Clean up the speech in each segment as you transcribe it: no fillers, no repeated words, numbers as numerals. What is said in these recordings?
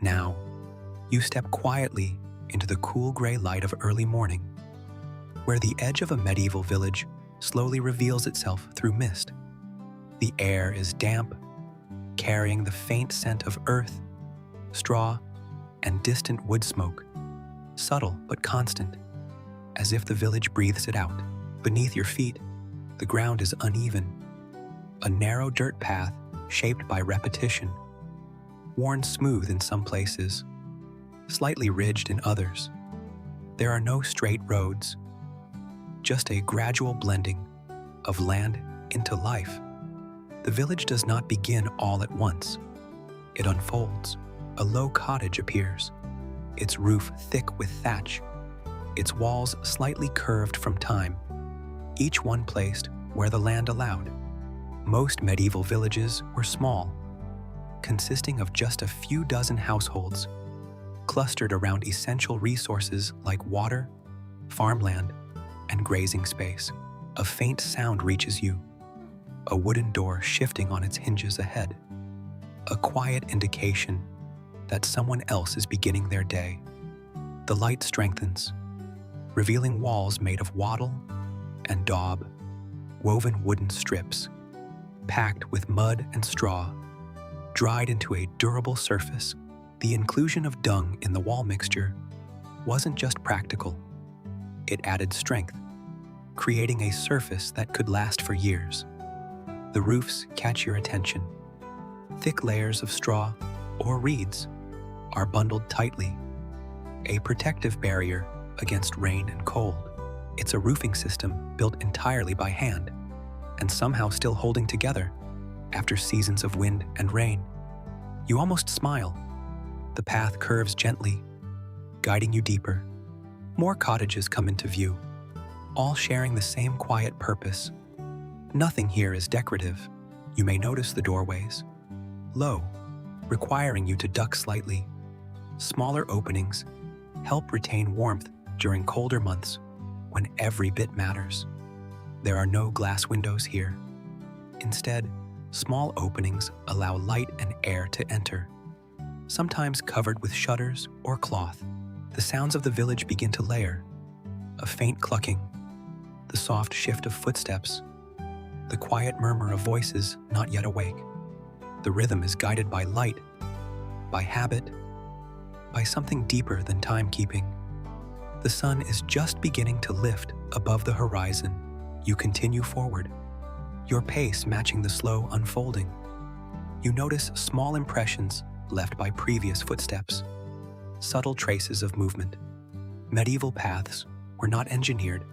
Now, you step quietly into the cool gray light of early morning, where the edge of a medieval village slowly reveals itself through mist. The air is damp, carrying the faint scent of earth, straw, and distant wood smoke, subtle but constant, as if the village breathes it out. Beneath your feet, the ground is uneven, a narrow dirt path shaped by repetition, worn smooth in some places, slightly ridged in others. There are no straight roads, just a gradual blending of land into life. The village does not begin all at once. It unfolds. A low cottage appears, its roof thick with thatch, its walls slightly curved from time, each one placed where the land allowed. Most medieval villages were small, consisting of just a few dozen households, clustered around essential resources like water, farmland, and grazing space. A faint sound reaches you, a wooden door shifting on its hinges ahead, a quiet indication that someone else is beginning their day. The light strengthens, revealing walls made of wattle and daub, woven wooden strips, packed with mud and straw, dried into a durable surface. The inclusion of dung in the wall mixture wasn't just practical, it added strength, creating a surface that could last for years. The roofs catch your attention. Thick layers of straw or reeds are bundled tightly, a protective barrier against rain and cold. It's a roofing system built entirely by hand and somehow still holding together after seasons of wind and rain. You almost smile. The path curves gently, guiding you deeper. More cottages come into view, all sharing the same quiet purpose. Nothing here is decorative. You may notice the doorways, low, requiring you to duck slightly. Smaller openings help retain warmth during colder months when every bit matters. There are no glass windows here. Instead, small openings allow light and air to enter, sometimes covered with shutters or cloth. The sounds of the village begin to layer, a faint clucking, the soft shift of footsteps, the quiet murmur of voices not yet awake. The rhythm is guided by light, by habit, by something deeper than timekeeping. The sun is just beginning to lift above the horizon. You continue forward, your pace matching the slow unfolding. You notice small impressions left by previous footsteps, subtle traces of movement. Medieval paths were not engineered,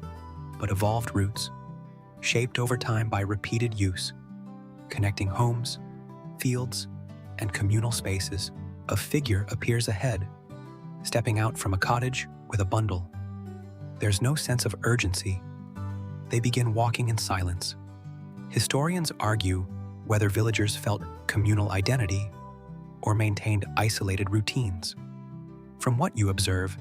but evolved routes, shaped over time by repeated use, connecting homes, fields, and communal spaces. A figure appears ahead, stepping out from a cottage with a bundle. There's no sense of urgency. They begin walking in silence. Historians argue whether villagers felt communal identity or maintained isolated routines. From what you observe,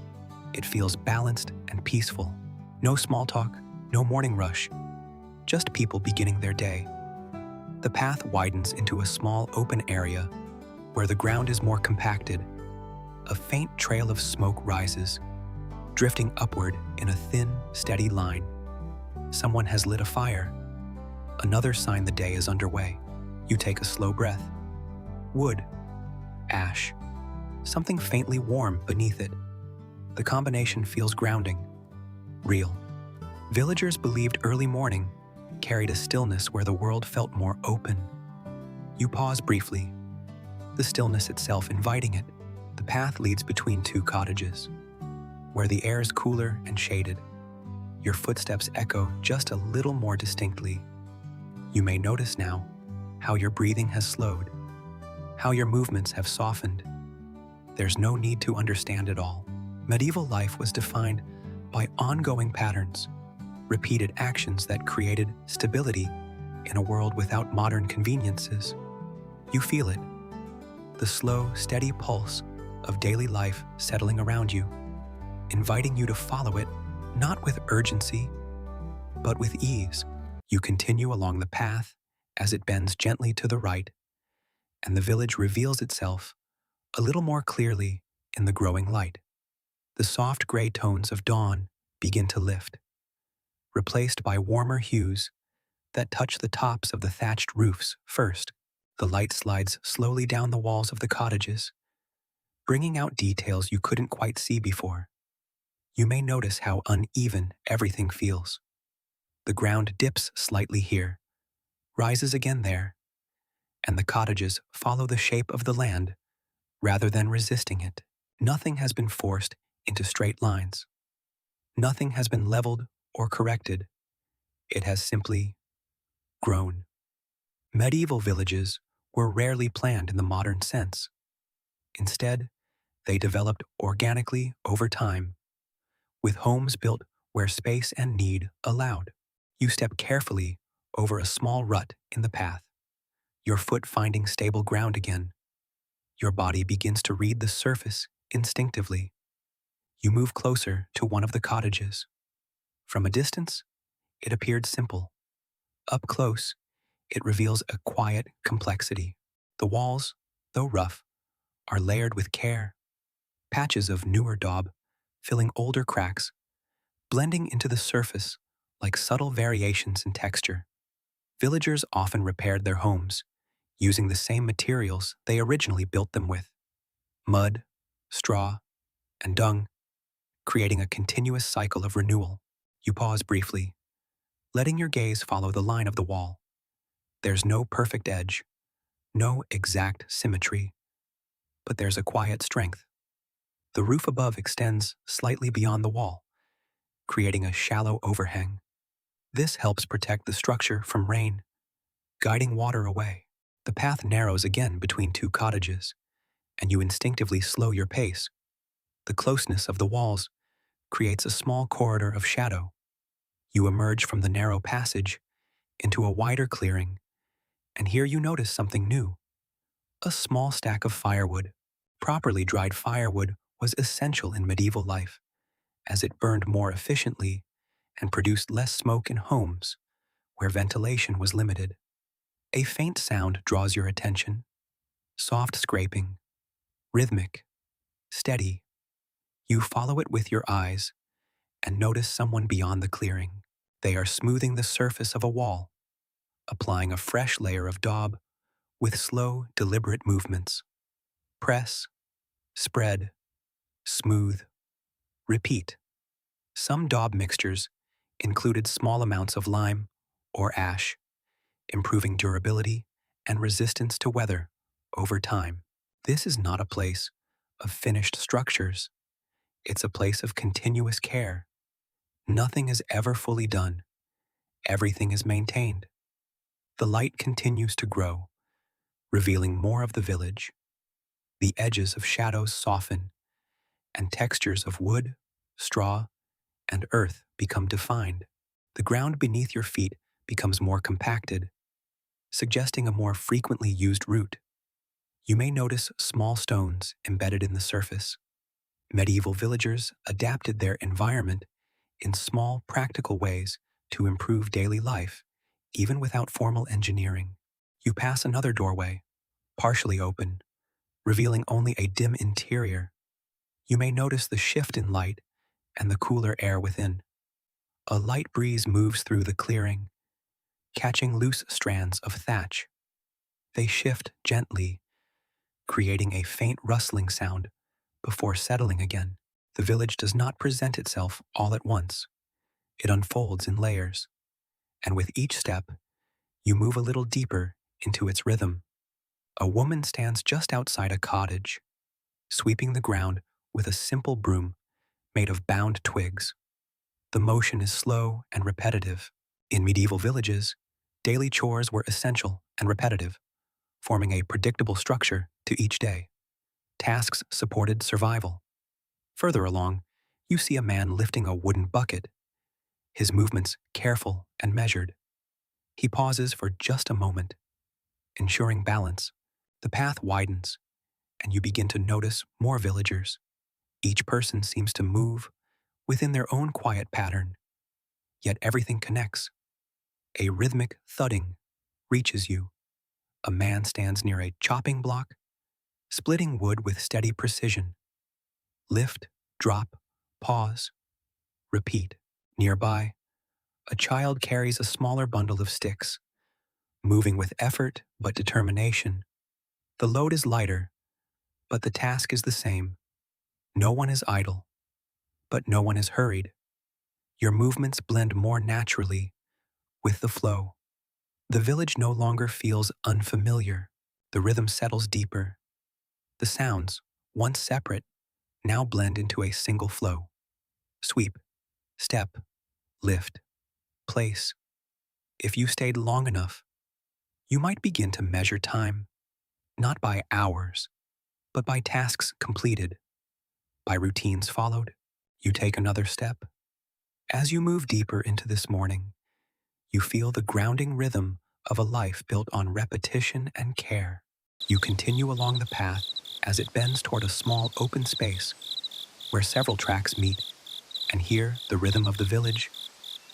it feels balanced and peaceful. No small talk, no morning rush, just people beginning their day. The path widens into a small open area where the ground is more compacted. A faint trail of smoke rises, drifting upward in a thin, steady line. Someone has lit a fire, another sign the day is underway. You take a slow breath. Wood, ash, something faintly warm beneath it. The combination feels grounding, real. Villagers believed early morning carried a stillness where the world felt more open. You pause briefly, the stillness itself inviting it. The path leads between two cottages, where the air is cooler and shaded. Your footsteps echo just a little more distinctly. You may notice now how your breathing has slowed, how your movements have softened. There's no need to understand it all. Medieval life was defined by ongoing patterns, repeated actions that created stability in a world without modern conveniences. You feel it, the slow, steady pulse of daily life settling around you, inviting you to follow it, not with urgency, but with ease. You continue along the path as it bends gently to the right, and the village reveals itself a little more clearly in the growing light. The soft gray tones of dawn begin to lift, replaced by warmer hues that touch the tops of the thatched roofs first. The light slides slowly down the walls of the cottages, bringing out details you couldn't quite see before. You may notice how uneven everything feels. The ground dips slightly here, rises again there, and the cottages follow the shape of the land rather than resisting it. Nothing has been forced into straight lines. Nothing has been leveled or corrected. It has simply grown. Medieval villages were rarely planned in the modern sense. Instead, they developed organically over time, with homes built where space and need allowed. You step carefully over a small rut in the path, your foot finding stable ground again. Your body begins to read the surface instinctively. You move closer to one of the cottages. From a distance, it appeared simple. Up close, it reveals a quiet complexity. The walls, though rough, are layered with care. Patches of newer daub filling older cracks, blending into the surface like subtle variations in texture. Villagers often repaired their homes using the same materials they originally built them with: mud, straw, and dung, creating a continuous cycle of renewal. You pause briefly, letting your gaze follow the line of the wall. There's no perfect edge, no exact symmetry, but there's a quiet strength. The roof above extends slightly beyond the wall, creating a shallow overhang. This helps protect the structure from rain, guiding water away. The path narrows again between two cottages, and you instinctively slow your pace. The closeness of the walls creates a small corridor of shadow. You emerge from the narrow passage into a wider clearing, and here you notice something new: a small stack of firewood. Properly dried firewood was essential in medieval life, as it burned more efficiently and produced less smoke in homes where ventilation was limited. A faint sound draws your attention: soft scraping, rhythmic, steady. You follow it with your eyes and notice someone beyond the clearing. They are smoothing the surface of a wall, applying a fresh layer of daub with slow, deliberate movements. Press, spread, smooth, repeat. Some daub mixtures included small amounts of lime or ash, improving durability and resistance to weather over time. This is not a place of finished structures. It's a place of continuous care. Nothing is ever fully done. Everything is maintained. The light continues to grow, revealing more of the village. The edges of shadows soften, and textures of wood, straw, and earth become defined. The ground beneath your feet becomes more compacted, suggesting a more frequently used route. You may notice small stones embedded in the surface. Medieval villagers adapted their environment in small, practical ways to improve daily life, even without formal engineering. You pass another doorway, partially open, revealing only a dim interior. You may notice the shift in light and the cooler air within. A light breeze moves through the clearing, catching loose strands of thatch. They shift gently, creating a faint rustling sound before settling again. The village does not present itself all at once. It unfolds in layers, and with each step, you move a little deeper into its rhythm. A woman stands just outside a cottage, sweeping the ground with a simple broom made of bound twigs. The motion is slow and repetitive. In medieval villages, daily chores were essential and repetitive, forming a predictable structure to each day. Tasks supported survival. Further along, you see a man lifting a wooden bucket, his movements careful and measured. He pauses for just a moment, ensuring balance. The path widens, and you begin to notice more villagers. Each person seems to move within their own quiet pattern, yet everything connects. A rhythmic thudding reaches you. A man stands near a chopping block, splitting wood with steady precision. Lift, drop, pause, repeat. Nearby, a child carries a smaller bundle of sticks, moving with effort but determination. The load is lighter, but the task is the same. No one is idle, but no one is hurried. Your movements blend more naturally with the flow. The village no longer feels unfamiliar. The rhythm settles deeper. The sounds, once separate, now blend into a single flow. Sweep, step, lift, place. If you stayed long enough, you might begin to measure time, not by hours, but by tasks completed, by routines followed. You take another step. As you move deeper into this morning, you feel the grounding rhythm of a life built on repetition and care. You continue along the path as it bends toward a small open space where several tracks meet, and here the rhythm of the village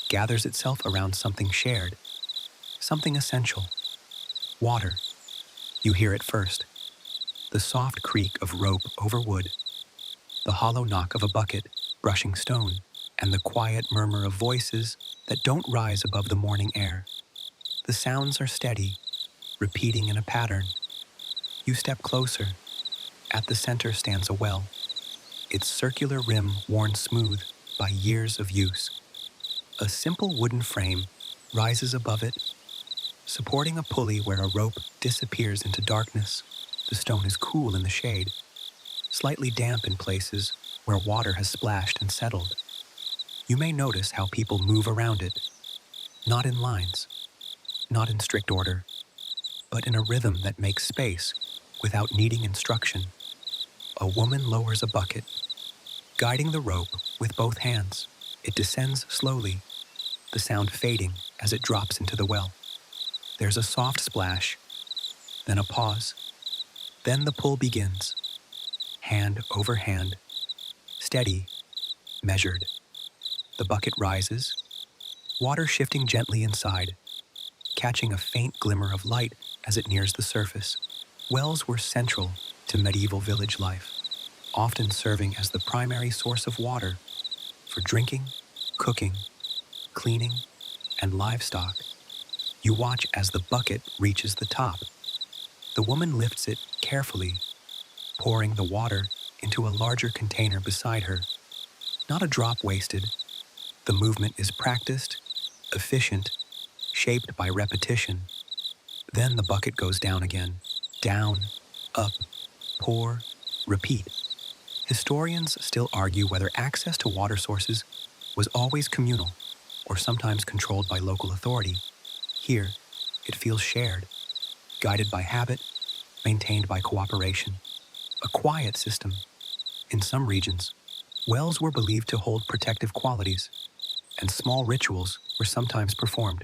gathers itself around something shared, something essential. Water. You hear it first. The soft creak of rope over wood, the hollow knock of a bucket brushing stone, and the quiet murmur of voices that don't rise above the morning air. The sounds are steady, repeating in a pattern. You step closer. At the center stands a well, its circular rim worn smooth by years of use. A simple wooden frame rises above it, supporting a pulley where a rope disappears into darkness. The stone is cool in the shade, slightly damp in places where water has splashed and settled. You may notice how people move around it, not in lines, not in strict order, but in a rhythm that makes space without needing instruction. A woman lowers a bucket, guiding the rope with both hands. It descends slowly, the sound fading as it drops into the well. There's a soft splash, then a pause. Then the pull begins, hand over hand, steady, measured. The bucket rises, water shifting gently inside, catching a faint glimmer of light as it nears the surface. Wells were central to medieval village life, often serving as the primary source of water for drinking, cooking, cleaning, and livestock. You watch as the bucket reaches the top. The woman lifts it carefully, pouring the water into a larger container beside her. Not a drop wasted. The movement is practiced, efficient, shaped by repetition. Then the bucket goes down again. Down, up, pour, repeat. Historians still argue whether access to water sources was always communal or sometimes controlled by local authority. Here, it feels shared, guided by habit, maintained by cooperation. A quiet system. In some regions, wells were believed to hold protective qualities, and small rituals were sometimes performed.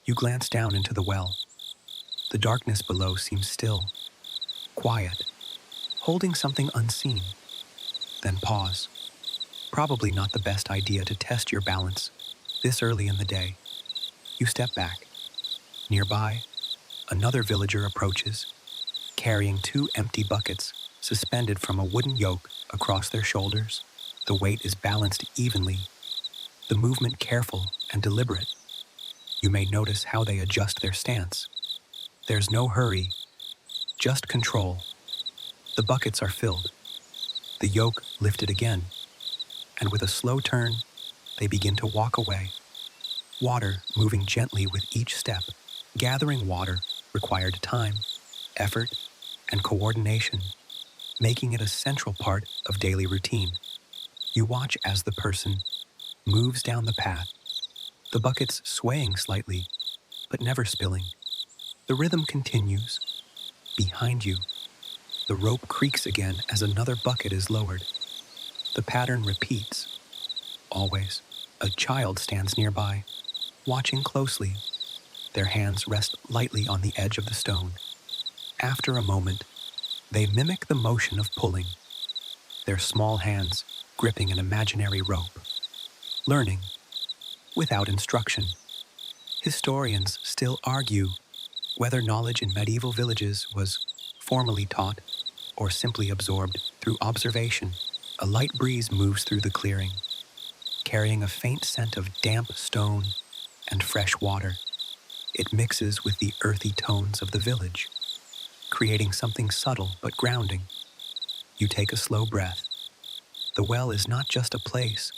You glance down into the well. The darkness below seems still, quiet, holding something unseen. Then pause. Probably not the best idea to test your balance this early in the day. You step back. Nearby, another villager approaches, carrying 2 empty buckets suspended from a wooden yoke across their shoulders. The weight is balanced evenly, the movement careful and deliberate. You may notice how they adjust their stance. There's no hurry, just control. The buckets are filled, the yoke lifted again, and with a slow turn, they begin to walk away. Water moving gently with each step. Gathering water required time, effort, and coordination, making it a central part of daily routine. You watch as the person moves down the path, the buckets swaying slightly, but never spilling. The rhythm continues. Behind you, the rope creaks again as another bucket is lowered. The pattern repeats. Always, a child stands nearby, watching closely. Their hands rest lightly on the edge of the stone. After a moment, they mimic the motion of pulling, their small hands gripping an imaginary rope. Learning, without instruction. Historians still argue whether knowledge in medieval villages was formally taught or simply absorbed through observation, a light breeze moves through the clearing, carrying a faint scent of damp stone and fresh water. It mixes with the earthy tones of the village, creating something subtle but grounding. You take a slow breath. The well is not just a place,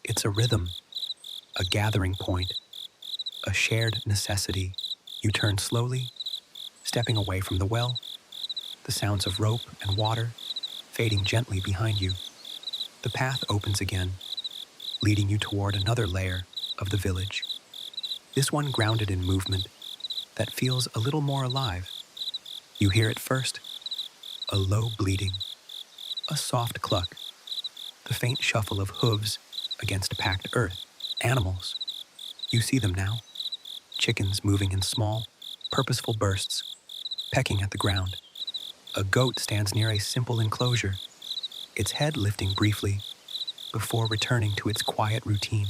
it's a rhythm, a gathering point, a shared necessity. You turn slowly, stepping away from the well, the sounds of rope and water fading gently behind you. The path opens again, leading you toward another layer of the village. This one grounded in movement that feels a little more alive. You hear it first, a low bleating, a soft cluck, the faint shuffle of hooves against packed earth. Animals. You see them now. Chickens moving in small, purposeful bursts, pecking at the ground. A goat stands near a simple enclosure, its head lifting briefly before returning to its quiet routine.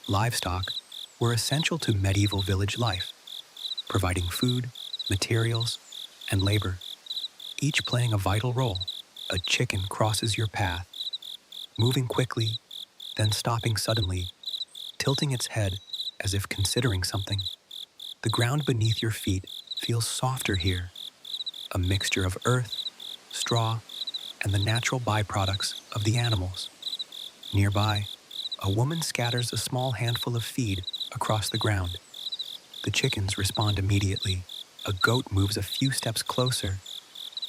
Livestock were essential to medieval village life, providing food, materials, and labor, each playing a vital role. A chicken crosses your path, moving quickly, then stopping suddenly, tilting its head as if considering something. The ground beneath your feet feels softer here, a mixture of earth, straw, and the natural byproducts of the animals. Nearby, a woman scatters a small handful of feed across the ground. The chickens respond immediately. A goat moves a few steps closer,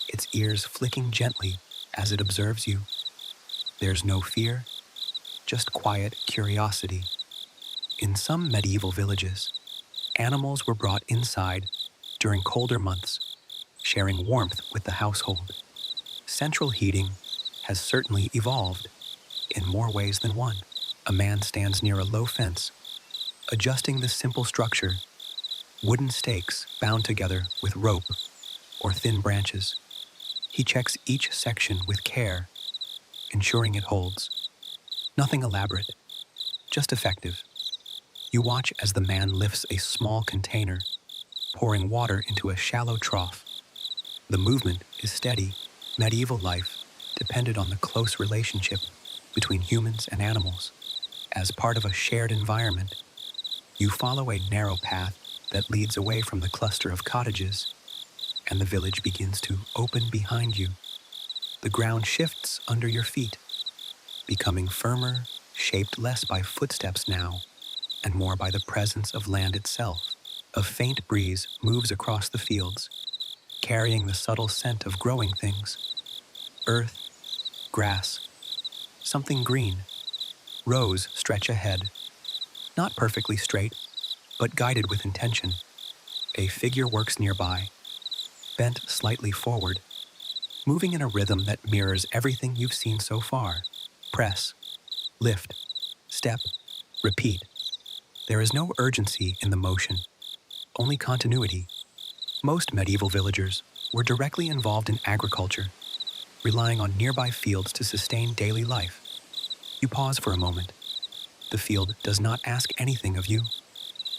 its ears flicking gently as it observes you. There's no fear, just quiet curiosity. In some medieval villages, animals were brought inside during colder months, sharing warmth with the household. Central heating has certainly evolved in more ways than one. A man stands near a low fence, adjusting the simple structure, wooden stakes bound together with rope or thin branches. He checks each section with care, ensuring it holds. Nothing elaborate, just effective. You watch as the man lifts a small container, pouring water into a shallow trough. The movement is steady. Medieval life depended on the close relationship between humans and animals. As part of a shared environment, you follow a narrow path that leads away from the cluster of cottages, and the village begins to open behind you. The ground shifts under your feet, becoming firmer, shaped less by footsteps now, and more by the presence of land itself. A faint breeze moves across the fields, carrying the subtle scent of growing things. Earth, grass, something green. Rows stretch ahead, not perfectly straight, but guided with intention. A figure works nearby, bent slightly forward, moving in a rhythm that mirrors everything you've seen so far. Press, lift, step, repeat. There is no urgency in the motion, only continuity. Most medieval villagers were directly involved in agriculture, relying on nearby fields to sustain daily life. You pause for a moment. The field does not ask anything of you.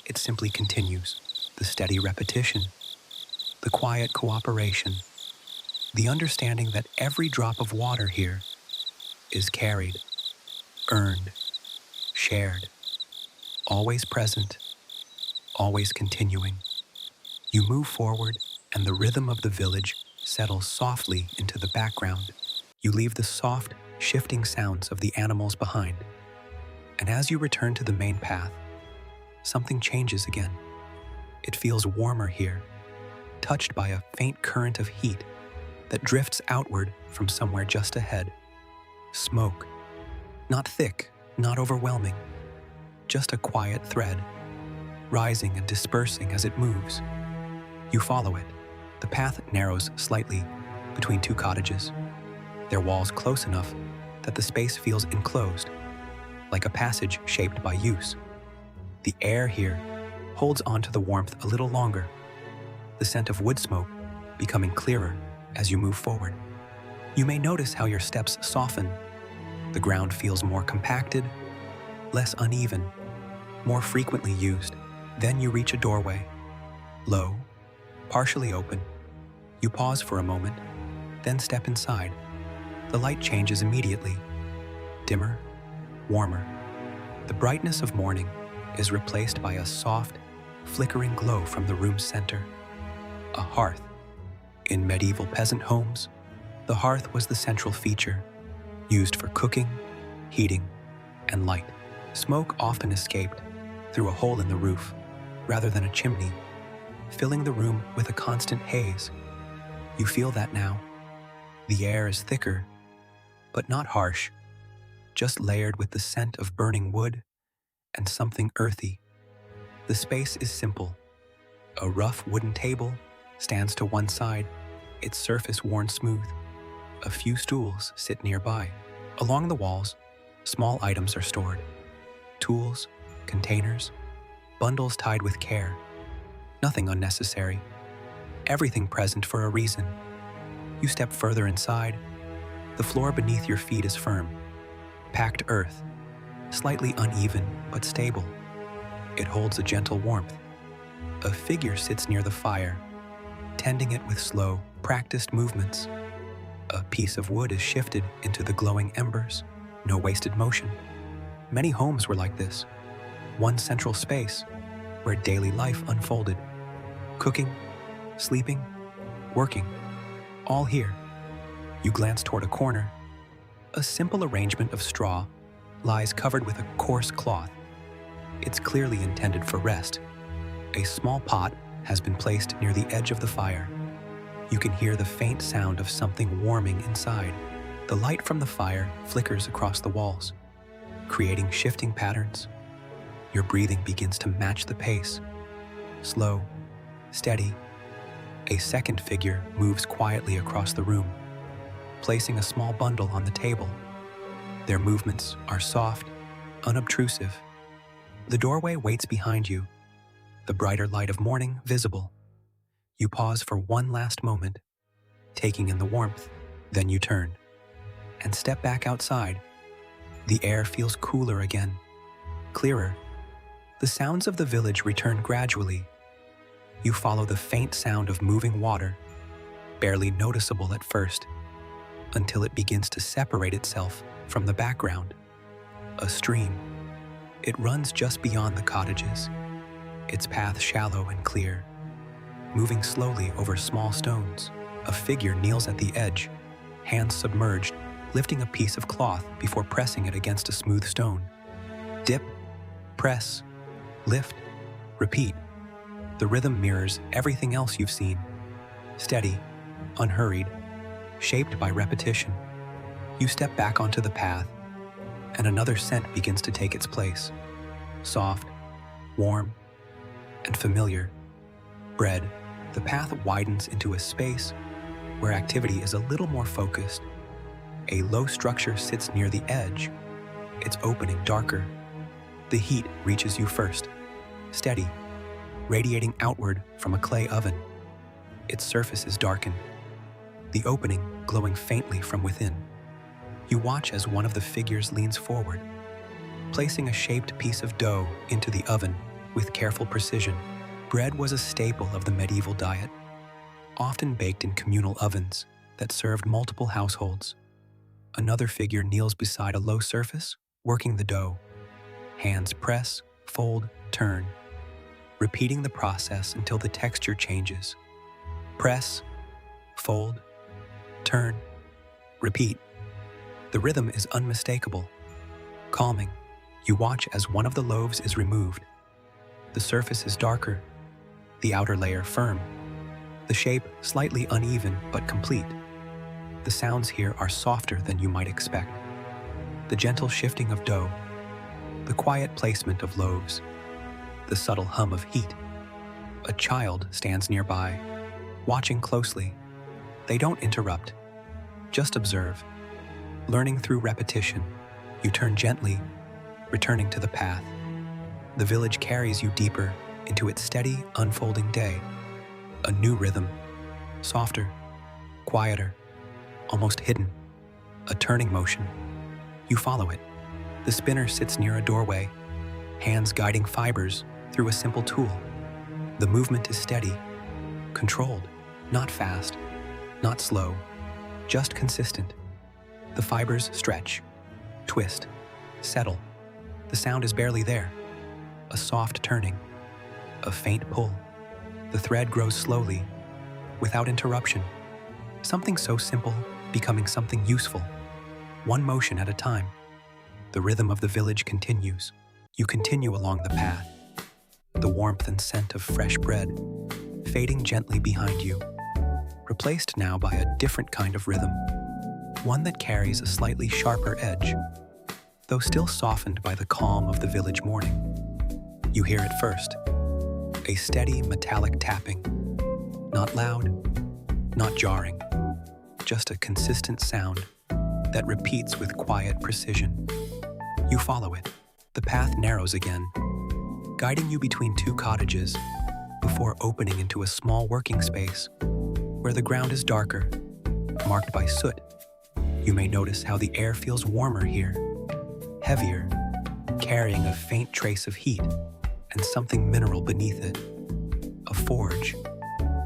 It simply continues. The steady repetition, the quiet cooperation, the understanding that every drop of water here is carried, earned, shared, always present, always continuing. You move forward, and the rhythm of the village settles softly into the background. You leave the soft, shifting sounds of the animals behind. And as you return to the main path, something changes again. It feels warmer here, touched by a faint current of heat that drifts outward from somewhere just ahead. Smoke. Not thick, not overwhelming, just a quiet thread, rising and dispersing as it moves. You follow it. The path narrows slightly between two cottages, their walls close enough that the space feels enclosed, like a passage shaped by use. The air here holds onto the warmth a little longer, the scent of wood smoke becoming clearer as you move forward. You may notice how your steps soften. The ground feels more compacted, less uneven, more frequently used. Then you reach a doorway, low, partially open. You pause for a moment, Then step inside. The light changes immediately. Dimmer, warmer. The brightness of morning is replaced by a soft, flickering glow from the room's center. A hearth. In medieval peasant homes, the hearth was the central feature, used for cooking, heating, and light. Smoke often escaped through a hole in the roof, rather than a chimney, filling the room with a constant haze. You feel that now. The air is thicker, but not harsh, just layered with the scent of burning wood and something earthy. The space is simple. A rough wooden table stands to one side, its surface worn smooth. A few stools sit nearby. Along the walls, small items are stored. Tools, containers, bundles tied with care. Nothing unnecessary. Everything present for a reason. You step further inside. The floor beneath your feet is firm. Packed earth, slightly uneven but stable. It holds a gentle warmth. A figure sits near the fire, tending it with slow, practiced movements. A piece of wood is shifted into the glowing embers, no wasted motion. Many homes were like this. One central space where daily life unfolded. Cooking, sleeping, working, all here. You glance toward a corner. A simple arrangement of straw lies covered with a coarse cloth. It's clearly intended for rest. A small pot has been placed near the edge of the fire. You can hear the faint sound of something warming inside. The light from the fire flickers across the walls, creating shifting patterns. Your breathing begins to match the pace. Slow, steady. A second figure moves quietly across the room, placing a small bundle on the table. Their movements are soft, unobtrusive. The doorway waits behind you, the brighter light of morning visible. You pause for one last moment, taking in the warmth. Then you turn and step back outside. The air feels cooler again, clearer. The sounds of the village return gradually. You follow the faint sound of moving water, barely noticeable at first, until it begins to separate itself from the background. A stream. It runs just beyond the cottages, its path shallow and clear. Moving slowly over small stones, a figure kneels at the edge, hands submerged, lifting a piece of cloth before pressing it against a smooth stone. Dip, press, lift, repeat. The rhythm mirrors everything else you've seen. Steady, unhurried, shaped by repetition. You step back onto the path, and another scent begins to take its place. Soft, warm, and familiar. Bread. The path widens into a space where activity is a little more focused. A low structure sits near the edge, its opening darker. The heat reaches you first, steady, radiating outward from a clay oven. Its surface is darkened, the opening glowing faintly from within. You watch as one of the figures leans forward, placing a shaped piece of dough into the oven with careful precision. Bread was a staple of the medieval diet, often baked in communal ovens that served multiple households. Another figure kneels beside a low surface, working the dough. Hands press, fold, turn, repeating the process until the texture changes. Press, fold, turn, repeat. The rhythm is unmistakable, calming. You watch as one of the loaves is removed. The surface is darker, the outer layer firm, the shape slightly uneven but complete. The sounds here are softer than you might expect. The gentle shifting of dough, the quiet placement of loaves, the subtle hum of heat. A child stands nearby, watching closely. They don't interrupt, just observe. Learning through repetition, you turn gently, returning to the path. The village carries you deeper into its steady, unfolding day. A new rhythm, softer, quieter, almost hidden. A turning motion. You follow it. The spinner sits near a doorway, hands guiding fibers through a simple tool. The movement is steady, controlled, not fast, not slow, just consistent. The fibers stretch, twist, settle. The sound is barely there. A soft turning, a faint pull. The thread grows slowly, without interruption. Something so simple becoming something useful. One motion at a time. The rhythm of the village continues. You continue along the path. The warmth and scent of fresh bread fading gently behind you, replaced now by a different kind of rhythm, one that carries a slightly sharper edge, though still softened by the calm of the village morning. You hear it first, a steady metallic tapping, not loud, not jarring, just a consistent sound that repeats with quiet precision. You follow it. The path narrows again, guiding you between two cottages before opening into a small working space where the ground is darker, marked by soot. You may notice how the air feels warmer here, heavier, carrying a faint trace of heat and something mineral beneath it. A forge.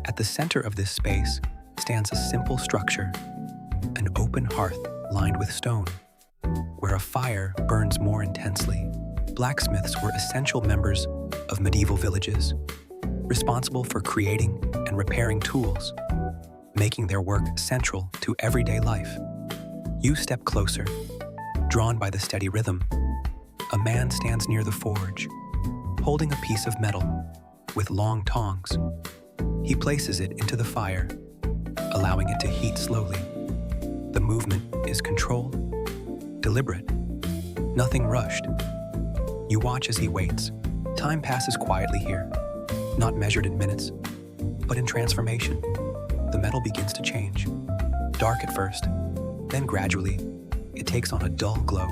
At the center of this space stands a simple structure, an open hearth lined with stone, where a fire burns more intensely. Blacksmiths were essential members of medieval villages, responsible for creating and repairing tools, making their work central to everyday life. You step closer, drawn by the steady rhythm. A man stands near the forge, holding a piece of metal with long tongs. He places it into the fire, allowing it to heat slowly. The movement is controlled, deliberate, nothing rushed. You watch as he waits. Time passes quietly here, not measured in minutes, but in transformation. The metal begins to change, dark at first, then gradually, it takes on a dull glow.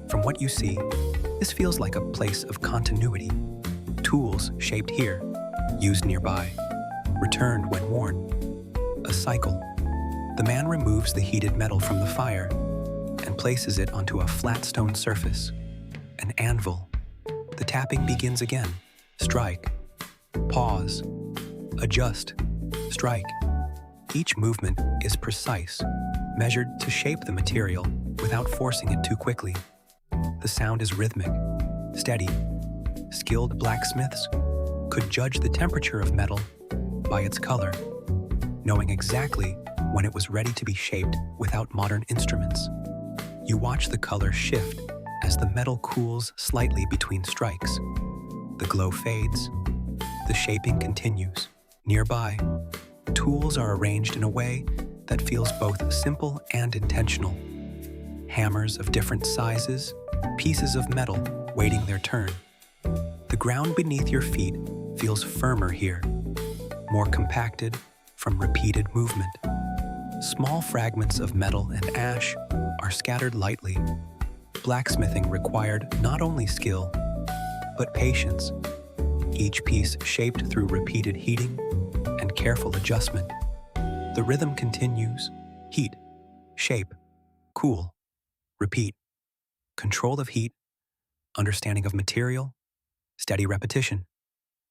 From what you see, this feels like a place of continuity. Tools shaped here, used nearby, returned when worn. A cycle. The man removes the heated metal from the fire and places it onto a flat stone surface, an anvil. The tapping begins again. Strike, pause, adjust, strike. Each movement is precise, measured to shape the material without forcing it too quickly. The sound is rhythmic, steady. Skilled blacksmiths could judge the temperature of metal by its color, knowing exactly when it was ready to be shaped without modern instruments. You watch the color shift as the metal cools slightly between strikes. The glow fades. The shaping continues. Nearby, tools are arranged in a way that feels both simple and intentional. Hammers of different sizes, pieces of metal waiting their turn. The ground beneath your feet feels firmer here, more compacted from repeated movement. Small fragments of metal and ash are scattered lightly. Blacksmithing required not only skill, but patience, each piece shaped through repeated heating and careful adjustment. The rhythm continues: heat, shape, cool, repeat. Control of heat, understanding of material, steady repetition.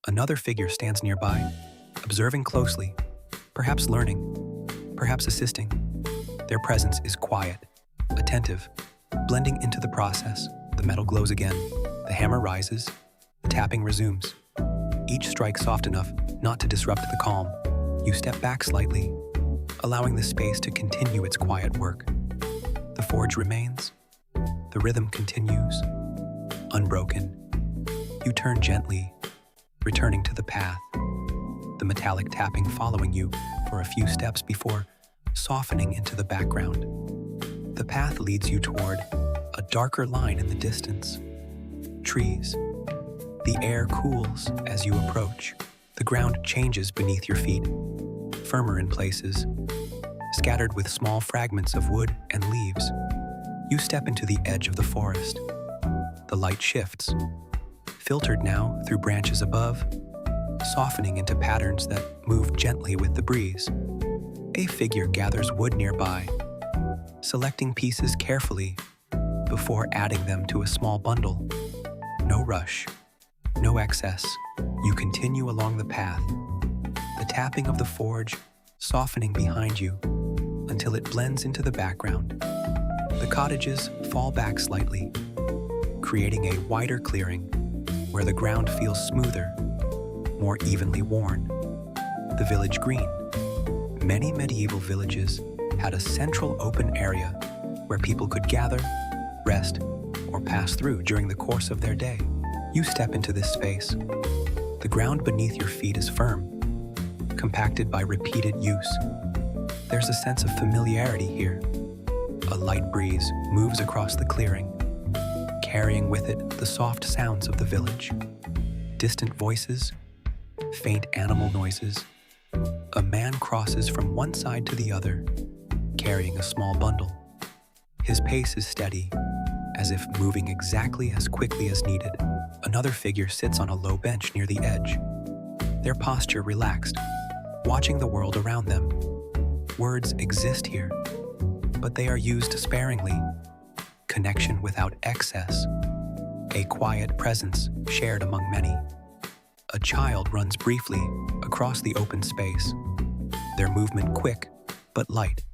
Another figure stands nearby, observing closely, perhaps learning, perhaps assisting. Their presence is quiet, attentive, blending into the process. The metal glows again. The hammer rises. The tapping resumes. Each strike soft enough not to disrupt the calm. You step back slightly, allowing the space to continue its quiet work. The forge remains. The rhythm continues, unbroken. You turn gently, returning to the path, the metallic tapping following you for a few steps before softening into the background. The path leads you toward a darker line in the distance. Trees. The air cools as you approach. The ground changes beneath your feet, firmer in places, scattered with small fragments of wood and leaves. You step into the edge of the forest. The light shifts, filtered now through branches above, softening into patterns that move gently with the breeze. A figure gathers wood nearby, selecting pieces carefully before adding them to a small bundle. No rush, no excess. You continue along the path, the tapping of the forge softening behind you until it blends into the background. The cottages fall back slightly, creating a wider clearing where the ground feels smoother, more evenly worn. The village green. Many medieval villages had a central open area where people could gather, rest, or pass through during the course of their day. You step into this space. The ground beneath your feet is firm, compacted by repeated use. There's a sense of familiarity here. A light breeze moves across the clearing, carrying with it the soft sounds of the village. Distant voices, faint animal noises. A man crosses from one side to the other, carrying a small bundle. His pace is steady, as if moving exactly as quickly as needed. Another figure sits on a low bench near the edge, their posture relaxed, watching the world around them. Words exist here, but they are used sparingly. Connection without excess. A quiet presence shared among many. A child runs briefly across the open space, their movement quick but light,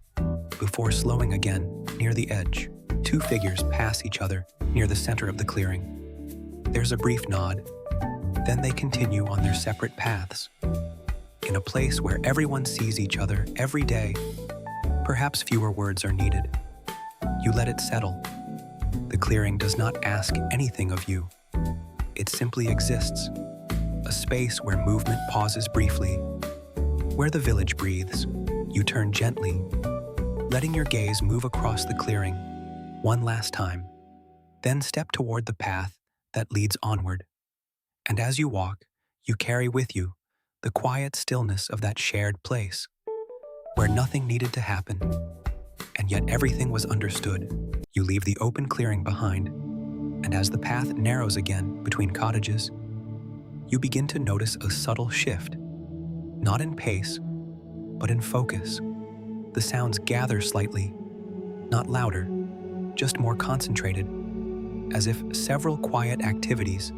before slowing again near the edge. Two figures pass each other near the center of the clearing. There's a brief nod, then they continue on their separate paths. In a place where everyone sees each other every day, perhaps fewer words are needed. You let it settle. The clearing does not ask anything of you. It simply exists, a space where movement pauses briefly. Where the village breathes, you turn gently, letting your gaze move across the clearing one last time, then step toward the path that leads onward. And as you walk, you carry with you the quiet stillness of that shared place, where nothing needed to happen, and yet everything was understood. You leave the open clearing behind, and as the path narrows again between cottages, you begin to notice a subtle shift, not in pace, but in focus. The sounds gather slightly, not louder, just more concentrated, as if several quiet activities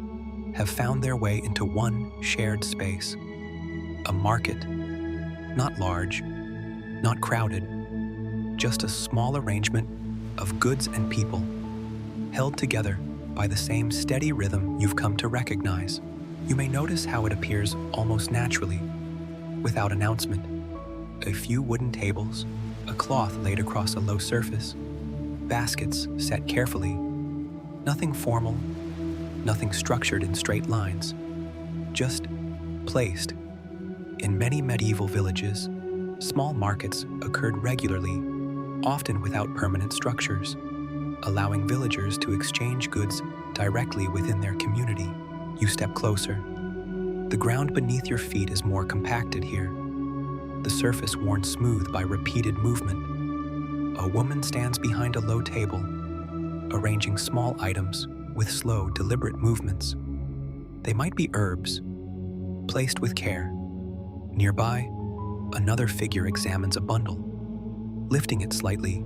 have found their way into one shared space. A market, not large, not crowded, just a small arrangement of goods and people, held together by the same steady rhythm you've come to recognize. You may notice how it appears almost naturally, without announcement. A few wooden tables, a cloth laid across a low surface, baskets set carefully. Nothing formal, nothing structured in straight lines, just placed. In many medieval villages, small markets occurred regularly, often without permanent structures, allowing villagers to exchange goods directly within their community. You step closer. The ground beneath your feet is more compacted here, the surface worn smooth by repeated movement. A woman stands behind a low table, arranging small items with slow, deliberate movements. They might be herbs, placed with care. Nearby, another figure examines a bundle, lifting it slightly,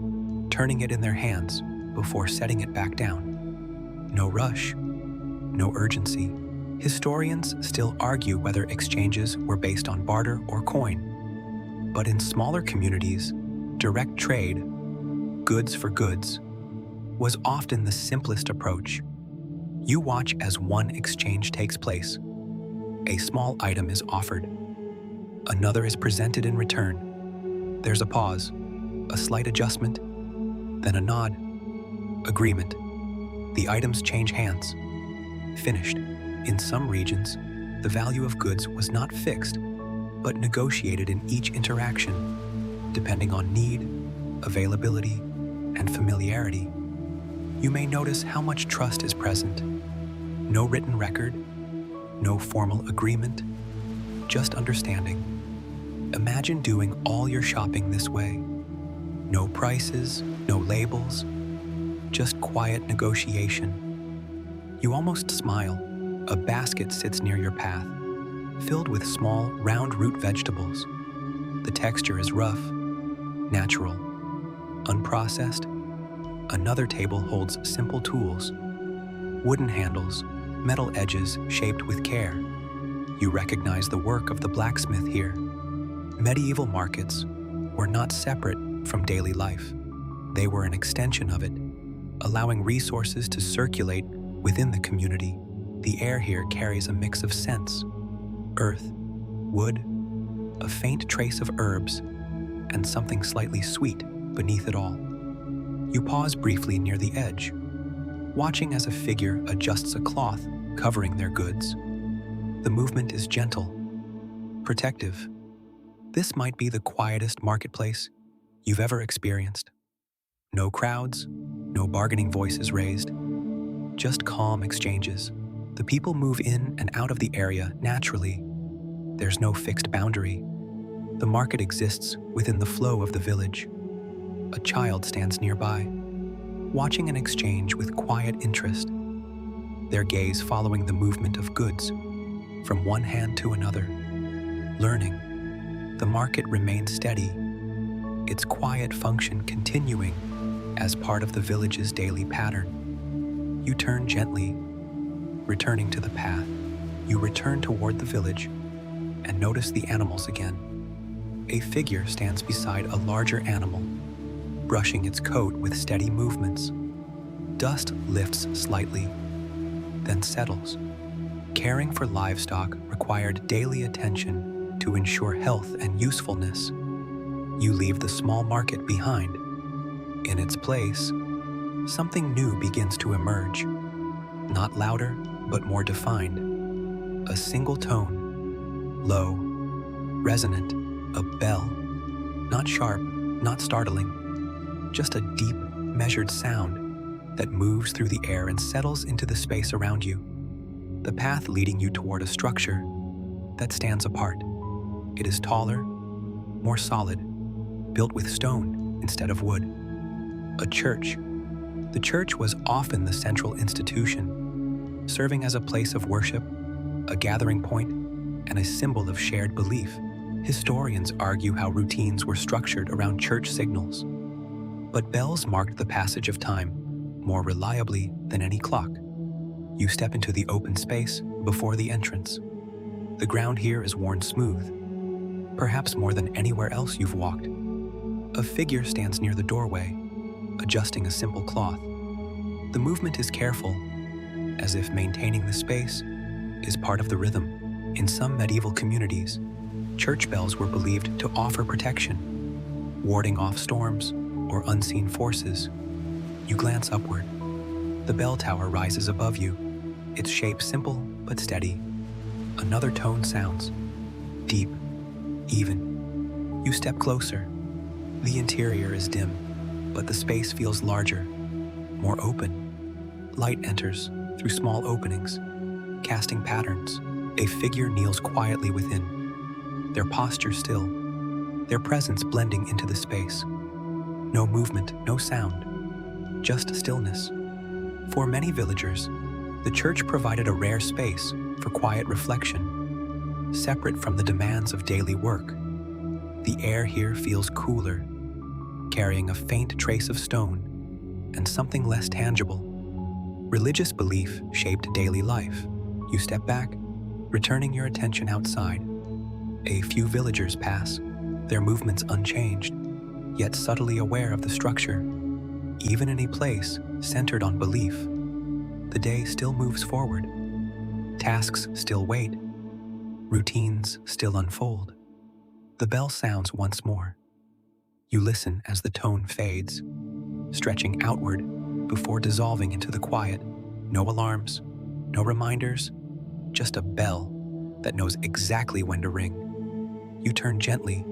turning it in their hands before setting it back down. No rush, no urgency. Historians still argue whether exchanges were based on barter or coin. But in smaller communities, direct trade, goods for goods, was often the simplest approach. You watch as one exchange takes place. A small item is offered. Another is presented in return. There's a pause, a slight adjustment, then a nod. Agreement. The items change hands. Finished. In some regions, the value of goods was not fixed, but negotiated in each interaction, depending on need, availability, and familiarity. You may notice how much trust is present. No written record, no formal agreement, just understanding. Imagine doing all your shopping this way. No prices, no labels, just quiet negotiation. You almost smile. A basket sits near your path, filled with small, round root vegetables. The texture is rough, natural, unprocessed. Another table holds simple tools, wooden handles, metal edges shaped with care. You recognize the work of the blacksmith here. Medieval markets were not separate from daily life. They were an extension of it, allowing resources to circulate within the community. The air here carries a mix of scents: earth, wood, a faint trace of herbs, and something slightly sweet beneath it all. You pause briefly near the edge, watching as a figure adjusts a cloth covering their goods. The movement is gentle, protective. This might be the quietest marketplace you've ever experienced. No crowds, no bargaining voices raised, just calm exchanges. The people move in and out of the area naturally. There's no fixed boundary. The market exists within the flow of the village. A child stands nearby, watching an exchange with quiet interest, their gaze following the movement of goods from one hand to another. Learning, the market remains steady, its quiet function continuing as part of the village's daily pattern. You turn gently, returning to the path. You return toward the village and notice the animals again. A figure stands beside a larger animal, brushing its coat with steady movements. Dust lifts slightly, then settles. Caring for livestock required daily attention to ensure health and usefulness. You leave the small market behind. In its place, something new begins to emerge. Not louder, but more defined. A single tone, low, resonant, a bell. Not sharp, not startling, just a deep, measured sound that moves through the air and settles into the space around you. The path leading you toward a structure that stands apart. It is taller, more solid, built with stone instead of wood. A church. The church was often the central institution, serving as a place of worship, a gathering point, and a symbol of shared belief. Historians argue how routines were structured around church signals. But bells marked the passage of time more reliably than any clock. You step into the open space before the entrance. The ground here is worn smooth, perhaps more than anywhere else you've walked. A figure stands near the doorway, adjusting a simple cloth. The movement is careful, as if maintaining the space is part of the rhythm. In some medieval communities, church bells were believed to offer protection, warding off storms or unseen forces. You glance upward. The bell tower rises above you, its shape simple but steady. Another tone sounds, deep, even. You step closer. The interior is dim, but the space feels larger, more open. Light enters through small openings, casting patterns. A figure kneels quietly within, their posture still, their presence blending into the space. No movement, no sound, just stillness. For many villagers, the church provided a rare space for quiet reflection, separate from the demands of daily work. The air here feels cooler, carrying a faint trace of stone and something less tangible. Religious belief shaped daily life. You step back, returning your attention outside. A few villagers pass, their movements unchanged, yet subtly aware of the structure. Even in a place centered on belief, the day still moves forward. Tasks still wait. Routines still unfold. The bell sounds once more. You listen as the tone fades, stretching outward before dissolving into the quiet. No alarms, no reminders, just a bell that knows exactly when to ring. You turn gently,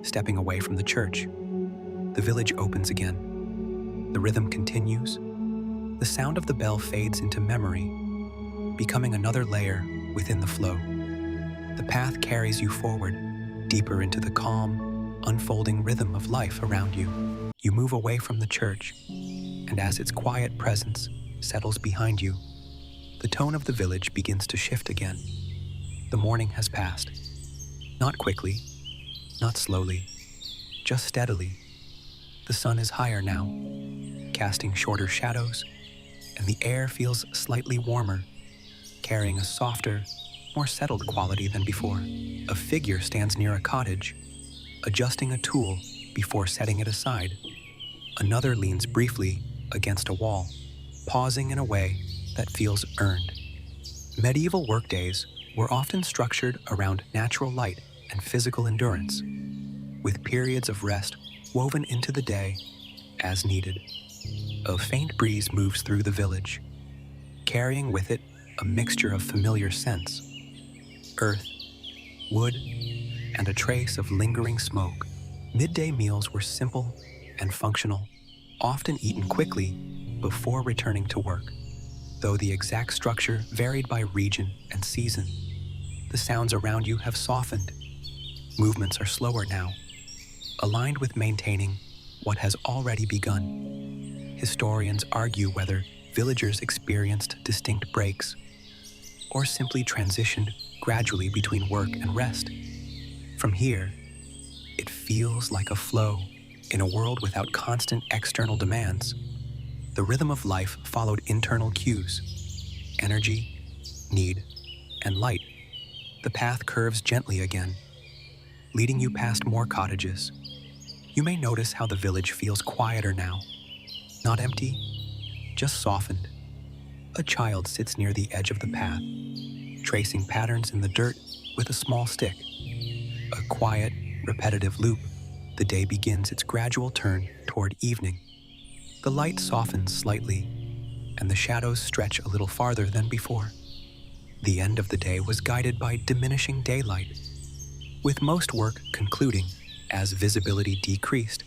stepping away from the church. The village opens again. The rhythm continues. The sound of the bell fades into memory, becoming another layer within the flow. The path carries you forward, deeper into the calm, unfolding rhythm of life around you. You move away from the church, and as its quiet presence settles behind you, the tone of the village begins to shift again. The morning has passed. Not quickly, not slowly, just steadily. The sun is higher now, casting shorter shadows, and the air feels slightly warmer, carrying a softer, more settled quality than before. A figure stands near a cottage, adjusting a tool before setting it aside. Another leans briefly against a wall, pausing in a way that feels earned. Medieval workdays were often structured around natural light and physical endurance, with periods of rest woven into the day as needed. A faint breeze moves through the village, carrying with it a mixture of familiar scents: earth, wood, and a trace of lingering smoke. Midday meals were simple and functional, often eaten quickly before returning to work. Though the exact structure varied by region and season, the sounds around you have softened. Movements are slower now, aligned with maintaining what has already begun. Historians argue whether villagers experienced distinct breaks or simply transitioned gradually between work and rest. From here, it feels like a flow in a world without constant external demands. The rhythm of life followed internal cues: energy, need, and light. The path curves gently again, leading you past more cottages. You may notice how the village feels quieter now. Not empty, just softened. A child sits near the edge of the path, tracing patterns in the dirt with a small stick. A quiet, repetitive loop. The day begins its gradual turn toward evening. The light softens slightly, and the shadows stretch a little farther than before. The end of the day was guided by diminishing daylight, with most work concluding as visibility decreased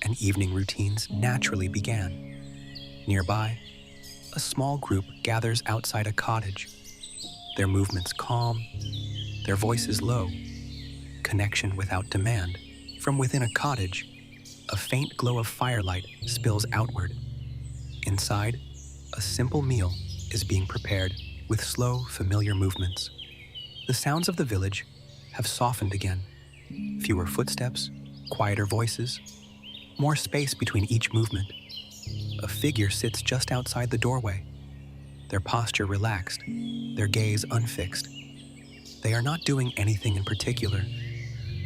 and evening routines naturally began. Nearby, a small group gathers outside a cottage, their movements calm, their voices low, connection without demand. From within a cottage, a faint glow of firelight spills outward. Inside, a simple meal is being prepared with slow, familiar movements. The sounds of the village have softened again. Fewer footsteps, quieter voices, more space between each movement. A figure sits just outside the doorway, their posture relaxed, their gaze unfixed. They are not doing anything in particular,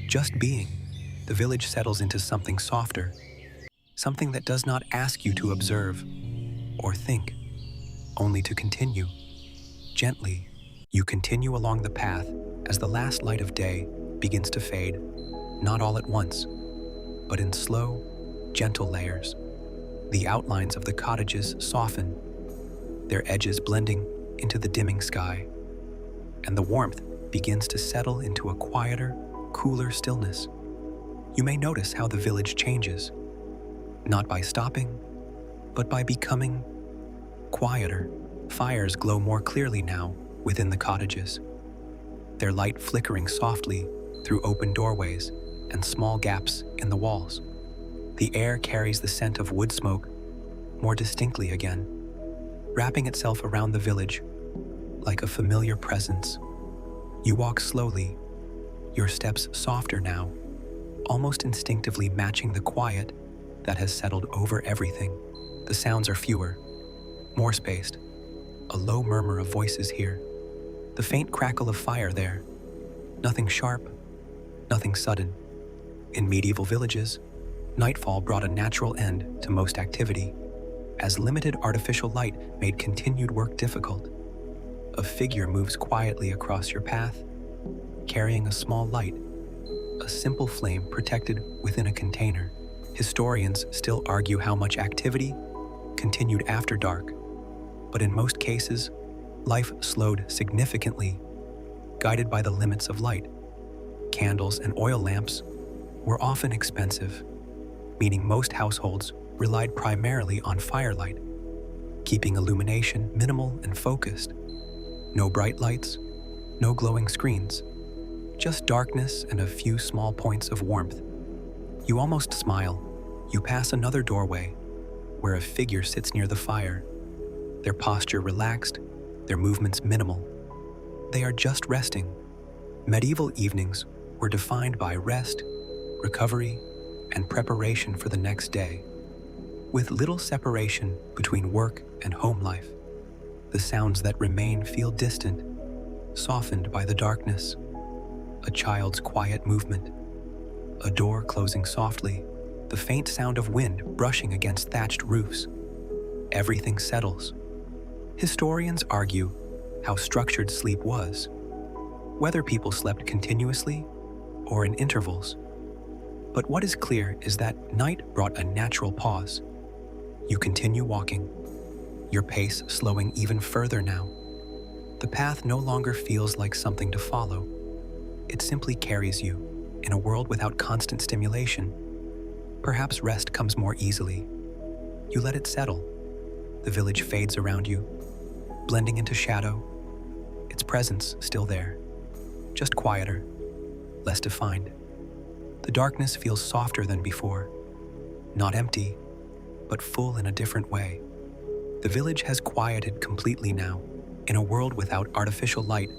just being. The village settles into something softer, something that does not ask you to observe or think, only to continue. Gently, you continue along the path as the last light of day begins to fade, not all at once, but in slow, gentle layers. The outlines of the cottages soften, their edges blending into the dimming sky, and the warmth begins to settle into a quieter, cooler stillness. You may notice how the village changes, not by stopping, but by becoming quieter. Fires glow more clearly now within the cottages, their light flickering softly through open doorways and small gaps in the walls. The air carries the scent of wood smoke more distinctly again, wrapping itself around the village like a familiar presence. You walk slowly, your steps softer now, almost instinctively matching the quiet that has settled over everything. The sounds are fewer, more spaced, a low murmur of voices here, the faint crackle of fire there. Nothing sharp, nothing sudden. In medieval villages, nightfall brought a natural end to most activity, as limited artificial light made continued work difficult. A figure moves quietly across your path, carrying a small light, a simple flame protected within a container. Historians still argue how much activity continued after dark, but in most cases, life slowed significantly, guided by the limits of light. Candles and oil lamps were often expensive, meaning most households relied primarily on firelight, keeping illumination minimal and focused. No bright lights, no glowing screens, just darkness and a few small points of warmth. You almost smile. You pass another doorway, where a figure sits near the fire, their posture relaxed, their movements minimal. They are just resting. Medieval evenings were defined by rest, recovery, and preparation for the next day, with little separation between work and home life. The sounds that remain feel distant, softened by the darkness. A child's quiet movement, A door closing softly, the faint sound of wind brushing against thatched roofs. Everything settles. Historians argue how structured sleep was, whether people slept continuously or in intervals. But what is clear is that night brought a natural pause. You continue walking, your pace slowing even further now. The path no longer feels like something to follow. It simply carries you. In a world without constant stimulation, perhaps rest comes more easily. You let it settle. The village fades around you, blending into shadow, its presence still there, just quieter, less defined. The darkness feels softer than before, not empty, but full in a different way. The village has quieted completely now. In a world without artificial light,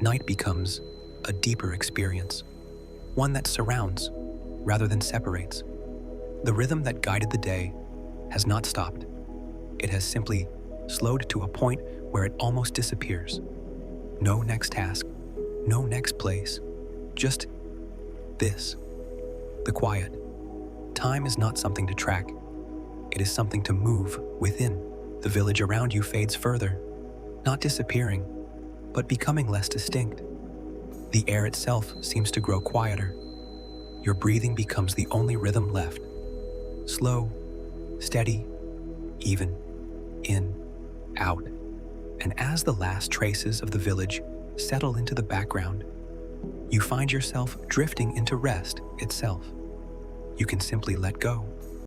night becomes a deeper experience, one that surrounds rather than separates. The rhythm that guided the day has not stopped. It has simply slowed to a point where it almost disappears. No next task, no next place, just this, the quiet. Time is not something to track. It is something to move within. The village around you fades further, not disappearing, but becoming less distinct. The air itself seems to grow quieter. Your breathing becomes the only rhythm left. Slow, steady, even, in, out. And as the last traces of the village settle into the background, you find yourself drifting into rest itself. You can simply let go.